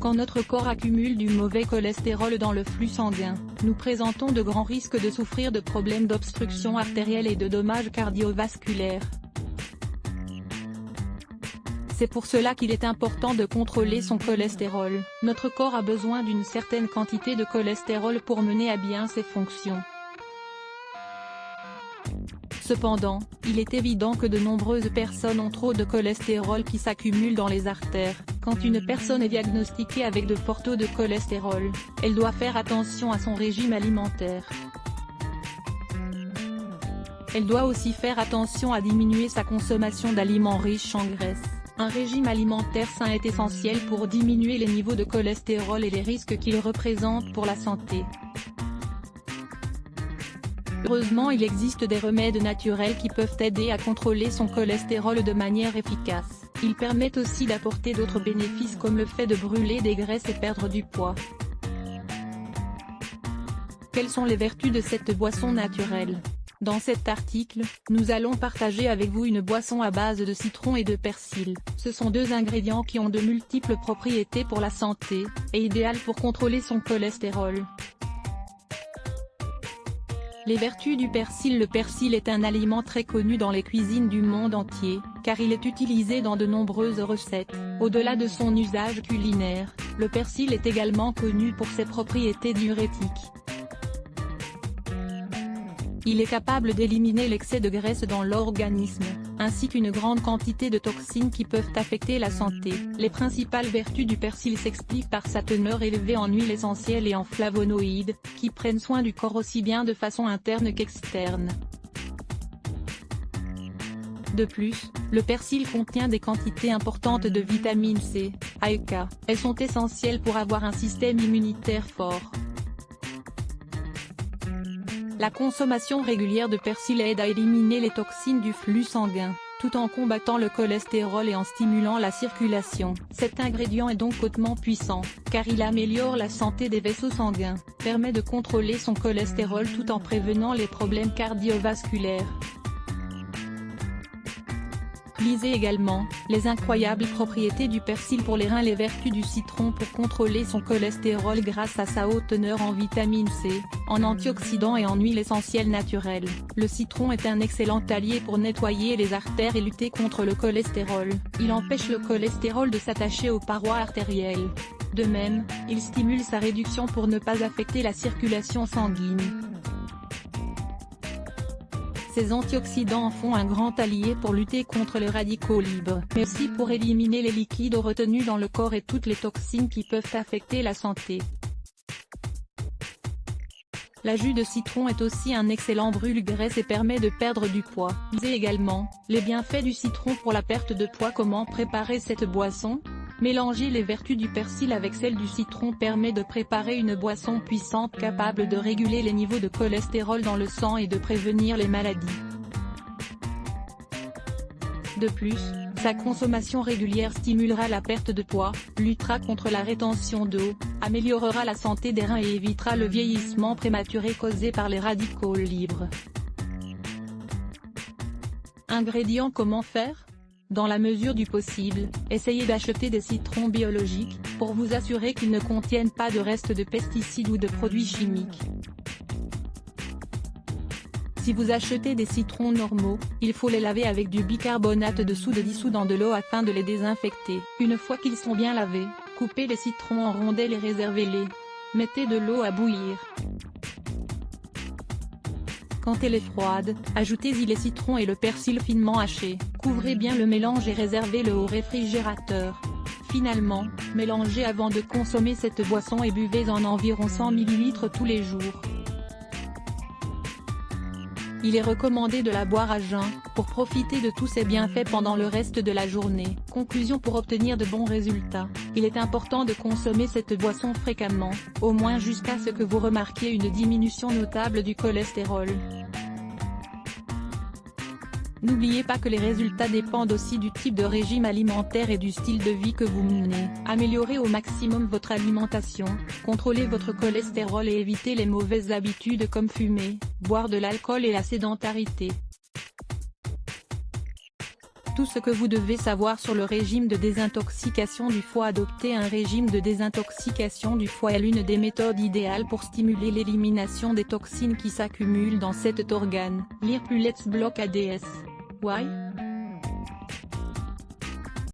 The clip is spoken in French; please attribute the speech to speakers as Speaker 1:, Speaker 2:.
Speaker 1: Quand notre corps accumule du mauvais cholestérol dans le flux sanguin, nous présentons de grands risques de souffrir de problèmes d'obstruction artérielle et de dommages cardiovasculaires. C'est pour cela qu'il est important de contrôler son cholestérol. Notre corps a besoin d'une certaine quantité de cholestérol pour mener à bien ses fonctions. Cependant, il est évident que de nombreuses personnes ont trop de cholestérol qui s'accumule dans les artères. Quand une personne est diagnostiquée avec de forts taux de cholestérol, elle doit faire attention à son régime alimentaire. Elle doit aussi faire attention à diminuer sa consommation d'aliments riches en graisse. Un régime alimentaire sain est essentiel pour diminuer les niveaux de cholestérol et les risques qu'il représente pour la santé. Heureusement, il existe des remèdes naturels qui peuvent aider à contrôler son cholestérol de manière efficace. Ils permettent aussi d'apporter d'autres bénéfices comme le fait de brûler des graisses et perdre du poids. Quelles sont les vertus de cette boisson naturelle ? Dans cet article, nous allons partager avec vous une boisson à base de citron et de persil. Ce sont deux ingrédients qui ont de multiples propriétés pour la santé, et idéales pour contrôler son cholestérol. Les vertus du persil. Le persil est un aliment très connu dans les cuisines du monde entier, car il est utilisé dans de nombreuses recettes. Au-delà de son usage culinaire, le persil est également connu pour ses propriétés diurétiques. Il est capable d'éliminer l'excès de graisse dans l'organisme, ainsi qu'une grande quantité de toxines qui peuvent affecter la santé. Les principales vertus du persil s'expliquent par sa teneur élevée en huiles essentielles et en flavonoïdes, qui prennent soin du corps aussi bien de façon interne qu'externe. De plus, le persil contient des quantités importantes de vitamine C, A et K. Elles sont essentielles pour avoir un système immunitaire fort. La consommation régulière de persil aide à éliminer les toxines du flux sanguin, tout en combattant le cholestérol et en stimulant la circulation. Cet ingrédient est donc hautement puissant, car il améliore la santé des vaisseaux sanguins, permet de contrôler son cholestérol tout en prévenant les problèmes cardiovasculaires. Lisez également, les incroyables propriétés du persil pour les reins. Les vertus du citron pour contrôler son cholestérol grâce à sa haute teneur en vitamine C, en antioxydants et en huiles essentielles naturelles. Le citron est un excellent allié pour nettoyer les artères et lutter contre le cholestérol. Il empêche le cholestérol de s'attacher aux parois artérielles. De même, il stimule sa réduction pour ne pas affecter la circulation sanguine. Ces antioxydants en font un grand allié pour lutter contre les radicaux libres, mais aussi pour éliminer les liquides retenus dans le corps et toutes les toxines qui peuvent affecter la santé. La jus de citron est aussi un excellent brûle-graisse et permet de perdre du poids. Lisez également, les bienfaits du citron pour la perte de poids. Comment préparer cette boisson ? Mélanger les vertus du persil avec celles du citron permet de préparer une boisson puissante capable de réguler les niveaux de cholestérol dans le sang et de prévenir les maladies. De plus, sa consommation régulière stimulera la perte de poids, luttera contre la rétention d'eau, améliorera la santé des reins et évitera le vieillissement prématuré causé par les radicaux libres. Ingrédients. Comment faire ? Dans la mesure du possible, essayez d'acheter des citrons biologiques, pour vous assurer qu'ils ne contiennent pas de restes de pesticides ou de produits chimiques. Si vous achetez des citrons normaux, il faut les laver avec du bicarbonate de soude dissous dans de l'eau afin de les désinfecter. Une fois qu'ils sont bien lavés, coupez les citrons en rondelles et réservez-les. Mettez de l'eau à bouillir. Quand elle est froide, ajoutez-y les citrons et le persil finement haché. Couvrez bien le mélange et réservez-le au réfrigérateur. Finalement, mélangez avant de consommer cette boisson et buvez-en environ 100 ml tous les jours. Il est recommandé de la boire à jeun, pour profiter de tous ses bienfaits pendant le reste de la journée. Conclusion. Pour obtenir de bons résultats, il est important de consommer cette boisson fréquemment, au moins jusqu'à ce que vous remarquiez une diminution notable du cholestérol. N'oubliez pas que les résultats dépendent aussi du type de régime alimentaire et du style de vie que vous menez. Améliorez au maximum votre alimentation, contrôlez votre cholestérol et évitez les mauvaises habitudes comme fumer, boire de l'alcool et la sédentarité. Tout ce que vous devez savoir sur le régime de désintoxication du foie. Adopter un régime de désintoxication du foie est l'une des méthodes idéales pour stimuler l'élimination des toxines qui s'accumulent dans cet organe. Lire plus Let's Block ADS. Why?